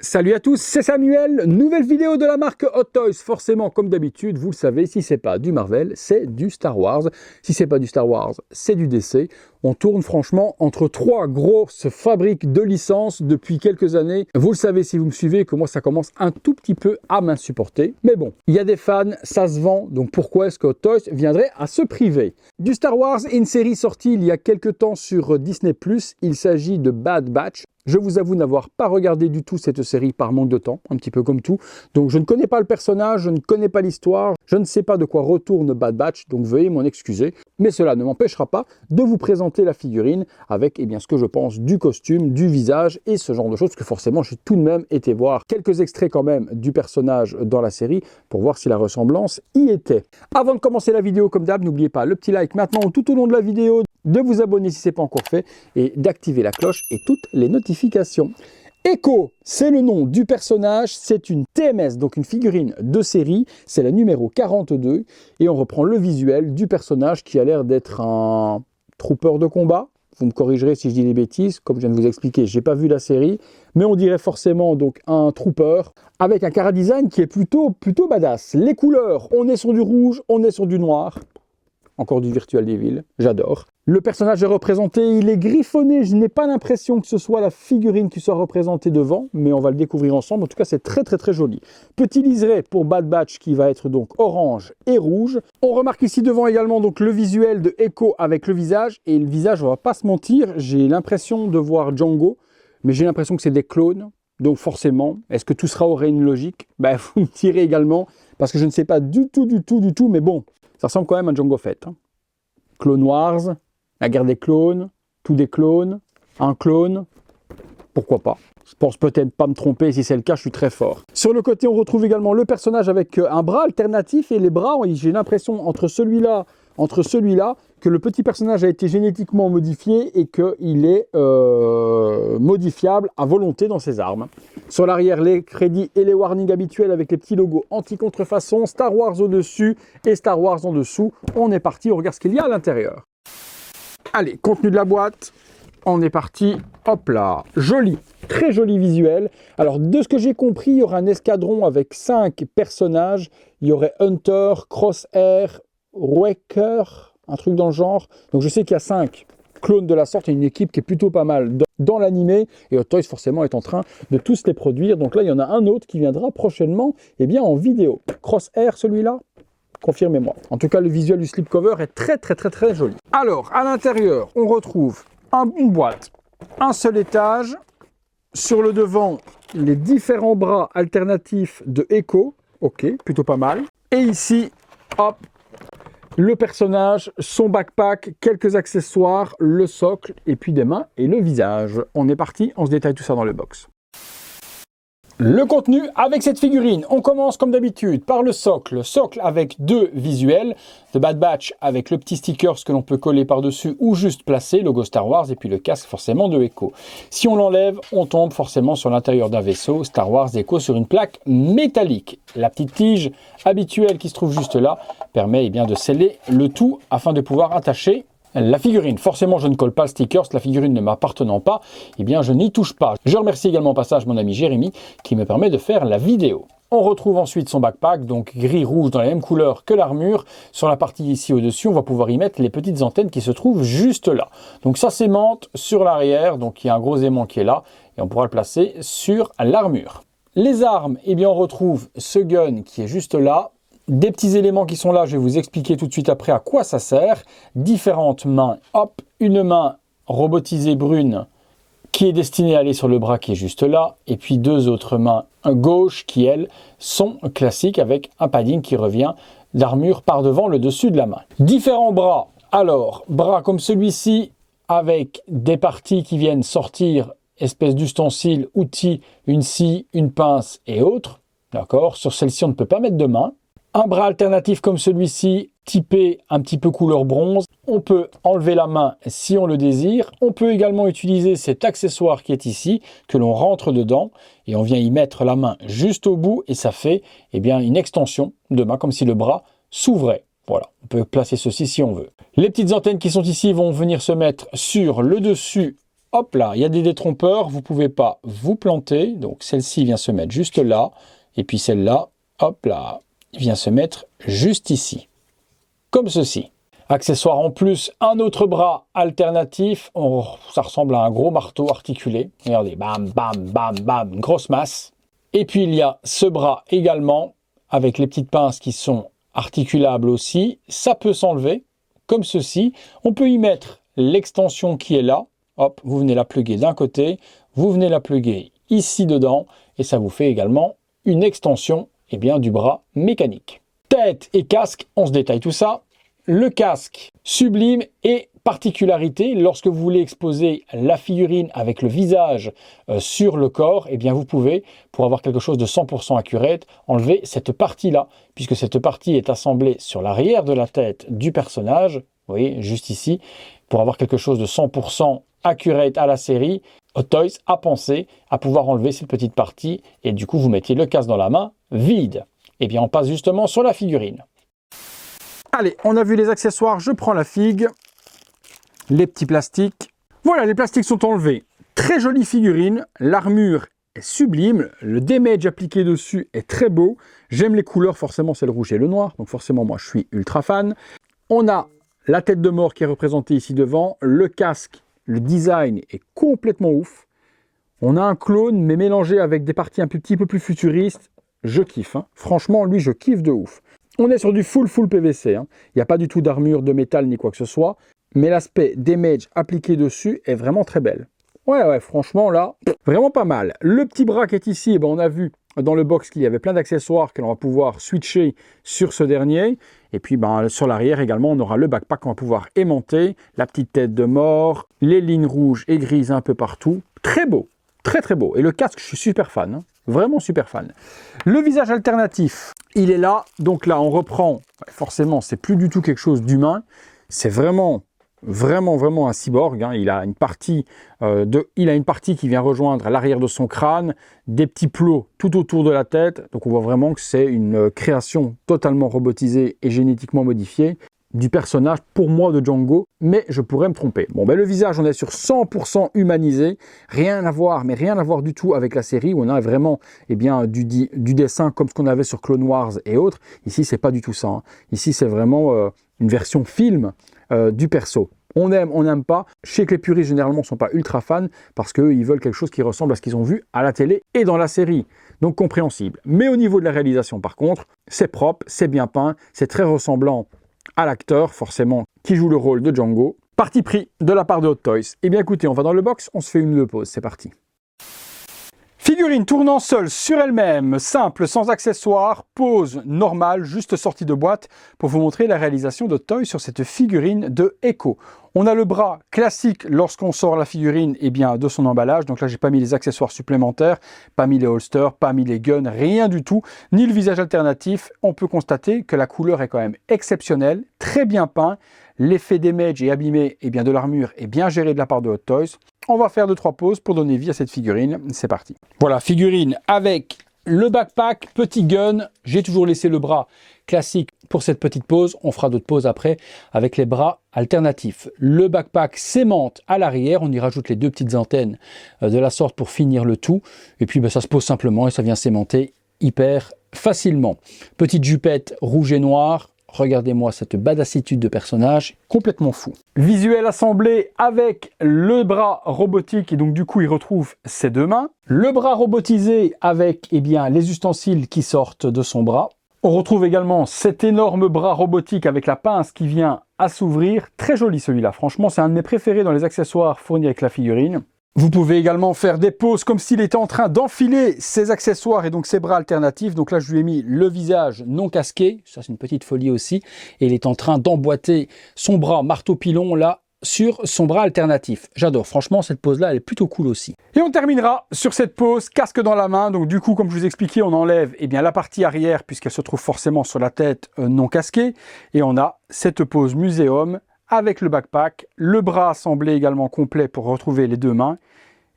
Salut à tous, c'est Samuel, nouvelle vidéo de la marque Hot Toys. Forcément, comme d'habitude, vous le savez, si c'est pas du Marvel, c'est du Star Wars. Si c'est pas du Star Wars, c'est du DC. On tourne franchement entre trois grosses fabriques de licences depuis quelques années. Vous le savez si vous me suivez que moi ça commence un tout petit peu à m'insupporter. Mais bon, il y a des fans, ça se vend, donc pourquoi est-ce que Hot Toys viendrait à se priver? Du Star Wars, une série sortie il y a quelques temps sur Disney+, il s'agit de Bad Batch. Je vous avoue n'avoir pas regardé du tout cette série par manque de temps, un petit peu comme tout. Donc je ne connais pas le personnage, je ne connais pas l'histoire, je ne sais pas de quoi retourne Bad Batch, donc veuillez m'en excuser. Mais cela ne m'empêchera pas de vous présenter la figurine avec ce que je pense du costume, du visage et ce genre de choses, parce que forcément j'ai tout de même été voir quelques extraits quand même du personnage dans la série pour voir si la ressemblance y était. Avant de commencer la vidéo, comme d'hab, n'oubliez pas le petit like maintenant tout au long de la vidéo, de vous abonner si ce n'est pas encore fait et d'activer la cloche et toutes les notifications. Echo, c'est le nom du personnage, c'est une TMS, donc une figurine de série, c'est la numéro 42 et on reprend le visuel du personnage qui a l'air d'être un trooper de combat. Vous me corrigerez si je dis des bêtises, comme je viens de vous expliquer, j'ai pas vu la série, mais on dirait forcément donc un trooper avec un chara-design qui est plutôt badass. Les couleurs, on est sur du rouge, on est sur du noir. Encore du Virtual Devil, j'adore. Le personnage est représenté, il est griffonné, je n'ai pas l'impression que ce soit la figurine qui soit représentée devant, mais on va le découvrir ensemble, en tout cas c'est très joli. Petit liseré pour Bad Batch qui va être donc orange et rouge. On remarque ici devant également donc le visuel de Echo avec le visage, et le visage, on va pas se mentir, j'ai l'impression de voir Django, mais j'ai l'impression que c'est des clones, donc forcément, est-ce que tout cela aurait une logique? Vous me direz également, parce que je ne sais pas du tout, mais bon, ça ressemble quand même à Jango Fett. Clone Wars, la guerre des clones, tous des clones, un clone, pourquoi pas. Je pense peut-être pas me tromper, si c'est le cas, je suis très fort. Sur le côté, on retrouve également le personnage avec un bras alternatif et les bras, j'ai l'impression entre celui-là, que le petit personnage a été génétiquement modifié et qu'il est modifiable à volonté dans ses armes. Sur l'arrière, les crédits et les warnings habituels avec les petits logos anti-contrefaçon, Star Wars au-dessus et Star Wars en dessous. On est parti, on regarde ce qu'il y a à l'intérieur. Allez, contenu de la boîte, on est parti, hop là, joli, très joli visuel. Alors, de ce que j'ai compris, il y aura un escadron avec 5 personnages. Il y aurait Hunter, Crosshair, Wrecker, un truc dans le genre. Donc, je sais qu'il y a 5 clones de la sorte et une équipe qui est plutôt pas mal dans l'animé. Et Hot Toys, forcément, est en train de tous les produire. Donc là, il y en a un autre qui viendra prochainement en vidéo. Crosshair, celui-là? Confirmez-moi. En tout cas, le visuel du slipcover est très joli. Alors, à l'intérieur, on retrouve une boîte, un seul étage. Sur le devant, les différents bras alternatifs de Echo. Ok, plutôt pas mal. Et ici, hop, le personnage, son backpack, quelques accessoires, le socle, et puis des mains et le visage. On est parti, on se détaille tout ça dans le box. Le contenu avec cette figurine, on commence comme d'habitude par le socle avec 2 visuels, de Bad Batch avec le petit sticker que l'on peut coller par-dessus ou juste placer, logo Star Wars, et puis le casque forcément de Echo. Si on l'enlève, on tombe forcément sur l'intérieur d'un vaisseau, Star Wars Echo sur une plaque métallique. La petite tige habituelle qui se trouve juste là permet de sceller le tout afin de pouvoir attacher la figurine. Forcément, je ne colle pas le sticker, la figurine ne m'appartenant pas, je n'y touche pas. Je remercie également au passage mon ami Jérémy qui me permet de faire la vidéo. On retrouve ensuite son backpack, donc gris-rouge dans la même couleur que l'armure. Sur la partie ici au-dessus, on va pouvoir y mettre les petites antennes qui se trouvent juste là. Donc ça s'aimante sur l'arrière, donc il y a un gros aimant qui est là et on pourra le placer sur l'armure. Les armes, on retrouve ce gun qui est juste là. Des petits éléments qui sont là, je vais vous expliquer tout de suite après à quoi ça sert. Différentes mains, hop, une main robotisée brune qui est destinée à aller sur le bras qui est juste là, et puis 2 autres mains gauche qui, elles, sont classiques avec un padding qui revient d'armure par devant le dessus de la main. Différents bras, alors, bras comme celui-ci avec des parties qui viennent sortir, espèce d'ustensile, outil, une scie, une pince et autres. D'accord, sur celle-ci on ne peut pas mettre de main. Un bras alternatif comme celui-ci, typé un petit peu couleur bronze. On peut enlever la main si on le désire. On peut également utiliser cet accessoire qui est ici, que l'on rentre dedans et on vient y mettre la main juste au bout et ça fait une extension de main comme si le bras s'ouvrait. Voilà, on peut placer ceci si on veut. Les petites antennes qui sont ici vont venir se mettre sur le dessus hop là, il y a des détrompeurs, vous ne pouvez pas vous planter. Donc celle-ci vient se mettre juste là. Et puis celle-là, hop là, vient se mettre juste ici. Comme ceci. Accessoire en plus, un autre bras alternatif. Ça ressemble à un gros marteau articulé. Regardez, bam, bam, bam, bam, une grosse masse. Et puis il y a ce bras également, avec les petites pinces qui sont articulables aussi. Ça peut s'enlever, comme ceci. On peut y mettre l'extension qui est là. Hop, vous venez la plugger d'un côté, vous venez la plugger ici dedans, et ça vous fait également une extension du bras mécanique. Tête et casque, on se détaille tout ça. Le casque sublime et particularité, lorsque vous voulez exposer la figurine avec le visage sur le corps, vous pouvez, pour avoir quelque chose de 100% accurate, enlever cette partie-là, puisque cette partie est assemblée sur l'arrière de la tête du personnage, vous voyez, juste ici, pour avoir quelque chose de 100% accurate à la série, Hot Toys a pensé à pouvoir enlever cette petite partie, et du coup vous mettiez le casque dans la main, vide. On passe justement sur la figurine. Allez, on a vu les accessoires, je prends la figue, les petits plastiques. Voilà, les plastiques sont enlevés. Très jolie figurine, l'armure est sublime, le damage appliqué dessus est très beau. J'aime les couleurs, forcément c'est le rouge et le noir, donc forcément moi je suis ultra fan. On a la tête de mort qui est représentée ici devant, le casque, le design est complètement ouf. On a un clone, mais mélangé avec des parties un petit peu plus futuristes. Je kiffe, hein. Franchement, lui, je kiffe de ouf. On est sur du full PVC. Hein. Il n'y a pas du tout d'armure de métal ni quoi que ce soit. Mais l'aspect damage appliqué dessus est vraiment très belle. Ouais, franchement, là, vraiment pas mal. Le petit bras qui est ici, on a vu dans le box qu'il y avait plein d'accessoires que l'on va pouvoir switcher sur ce dernier. Et puis, sur l'arrière également, on aura le backpack qu'on va pouvoir aimanter. La petite tête de mort, les lignes rouges et grises un peu partout. Très beau, très beau. Et le casque, je suis super fan, hein. Vraiment super fan. Le visage alternatif, il est là. Donc là, on reprend. Forcément, c'est plus du tout quelque chose d'humain. C'est vraiment un cyborg. Hein. Il a une partie qui vient rejoindre l'arrière de son crâne, des petits plots tout autour de la tête. Donc on voit vraiment que c'est une création totalement robotisée et génétiquement modifiée du personnage, pour moi, de Django, mais je pourrais me tromper. Le visage, on est sur 100% humanisé, rien à voir, mais rien à voir du tout avec la série, où on a vraiment du dessin comme ce qu'on avait sur Clone Wars et autres. Ici, c'est pas du tout ça. Hein. Ici, c'est vraiment une version film du perso. On aime, on n'aime pas. Je sais que les puristes, généralement, ne sont pas ultra fans, parce qu'ils veulent quelque chose qui ressemble à ce qu'ils ont vu à la télé et dans la série. Donc, compréhensible. Mais au niveau de la réalisation, par contre, c'est propre, c'est bien peint, c'est très ressemblant à l'acteur, forcément, qui joue le rôle de Django. Parti pris de la part de Hot Toys. Écoutez, on va dans le box, on se fait une ou deux pauses, c'est parti. Figurine tournant seule sur elle-même, simple, sans accessoires, pose normale, juste sortie de boîte, pour vous montrer la réalisation de Hot Toys sur cette figurine de Echo. On a le bras classique lorsqu'on sort la figurine de son emballage. Donc là, j'ai pas mis les accessoires supplémentaires, pas mis les holsters, pas mis les guns, rien du tout, ni le visage alternatif. On peut constater que la couleur est quand même exceptionnelle, très bien peint. L'effet damage et abîmé de l'armure est bien géré de la part de Hot Toys. On va faire 2-3 pauses pour donner vie à cette figurine. C'est parti. Voilà, figurine avec le backpack, petit gun. J'ai toujours laissé le bras classique pour cette petite pause. On fera d'autres pauses après avec les bras alternatifs. Le backpack s'aimante à l'arrière. On y rajoute les 2 petites antennes de la sorte pour finir le tout. Et puis ça se pose simplement et ça vient s'aimanter hyper facilement. Petite jupette rouge et noire. Regardez-moi cette badassitude de personnage, complètement fou. Visuel assemblé avec le bras robotique, et donc du coup il retrouve ses 2 mains. Le bras robotisé avec les ustensiles qui sortent de son bras. On retrouve également cet énorme bras robotique avec la pince qui vient à s'ouvrir. Très joli celui-là, franchement c'est un de mes préférés dans les accessoires fournis avec la figurine. Vous pouvez également faire des poses comme s'il était en train d'enfiler ses accessoires et donc ses bras alternatifs. Donc là, je lui ai mis le visage non casqué. Ça, c'est une petite folie aussi. Et il est en train d'emboîter son bras marteau-pilon là sur son bras alternatif. J'adore. Franchement, cette pose-là, elle est plutôt cool aussi. Et on terminera sur cette pose casque dans la main. Donc du coup, comme je vous expliquais, on enlève la partie arrière puisqu'elle se trouve forcément sur la tête non casquée. Et on a cette pose muséum avec le backpack, le bras assemblé également complet pour retrouver les 2 mains.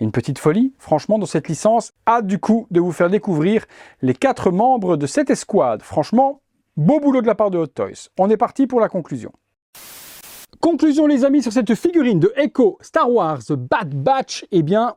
Une petite folie, franchement, dans cette licence. Hâte du coup de vous faire découvrir les 4 membres de cette escouade. Franchement, beau boulot de la part de Hot Toys. On est parti pour la conclusion. Conclusion les amis sur cette figurine de Echo Star Wars Bad Batch, eh bien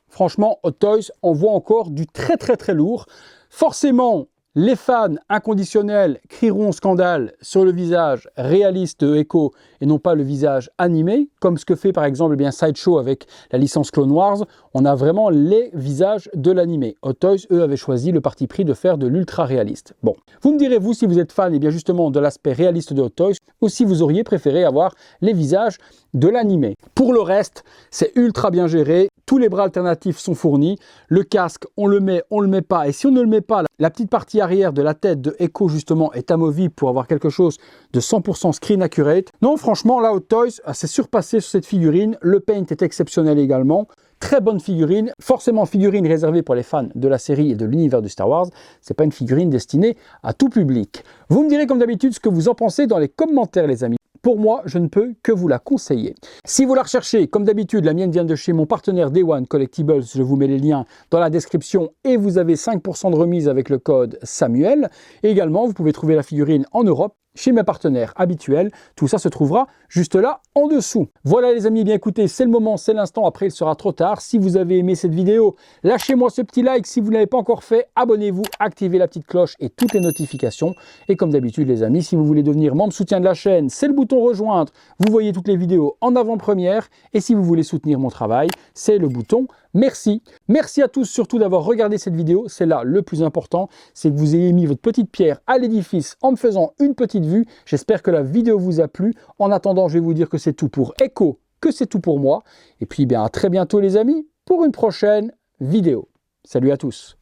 franchement Hot Toys envoie encore du très lourd. Forcément les fans inconditionnels crieront scandale sur le visage réaliste de Echo et non pas le visage animé, comme ce que fait par exemple bien Sideshow avec la licence Clone Wars. On a vraiment les visages de l'animé. Hot Toys, eux, avaient choisi le parti pris de faire de l'ultra réaliste. Bon, vous me direz, vous, si vous êtes fan et bien justement de l'aspect réaliste de Hot Toys, ou si vous auriez préféré avoir les visages de l'animé. Pour le reste, c'est ultra bien géré. Tous les bras alternatifs sont fournis. Le casque, on le met pas. Et si on ne le met pas, la petite partie arrière de la tête de Echo, justement, est amovible pour avoir quelque chose de 100% screen accurate. Non, franchement, là, Hot Toys s'est surpassé sur cette figurine. Le paint est exceptionnel également. Très bonne figurine. Forcément, figurine réservée pour les fans de la série et de l'univers de Star Wars. C'est pas une figurine destinée à tout public. Vous me direz, comme d'habitude, ce que vous en pensez dans les commentaires, les amis. Pour moi, je ne peux que vous la conseiller. Si vous la recherchez, comme d'habitude, la mienne vient de chez mon partenaire Day One Collectibles. Je vous mets les liens dans la description et vous avez 5% de remise avec le code Samuel. Et également, vous pouvez trouver la figurine en Europe chez mes partenaires habituels. Tout ça se trouvera juste là en dessous. Voilà les amis, bien écoutez, c'est le moment, c'est l'instant. Après, il sera trop tard. Si vous avez aimé cette vidéo, lâchez-moi ce petit like. Si vous ne l'avez pas encore fait, abonnez-vous, activez la petite cloche et toutes les notifications. Et comme d'habitude les amis, si vous voulez devenir membre soutien de la chaîne, c'est le bouton rejoindre. Vous voyez toutes les vidéos en avant-première. Et si vous voulez soutenir mon travail, c'est le bouton merci. Merci à tous surtout d'avoir regardé cette vidéo. C'est là le plus important, c'est que vous ayez mis votre petite pierre à l'édifice en me faisant une petite vue. J'espère que la vidéo vous a plu. En attendant, je vais vous dire que c'est tout pour Echo, que c'est tout pour moi. Et puis bien à très bientôt les amis pour une prochaine vidéo. Salut à tous.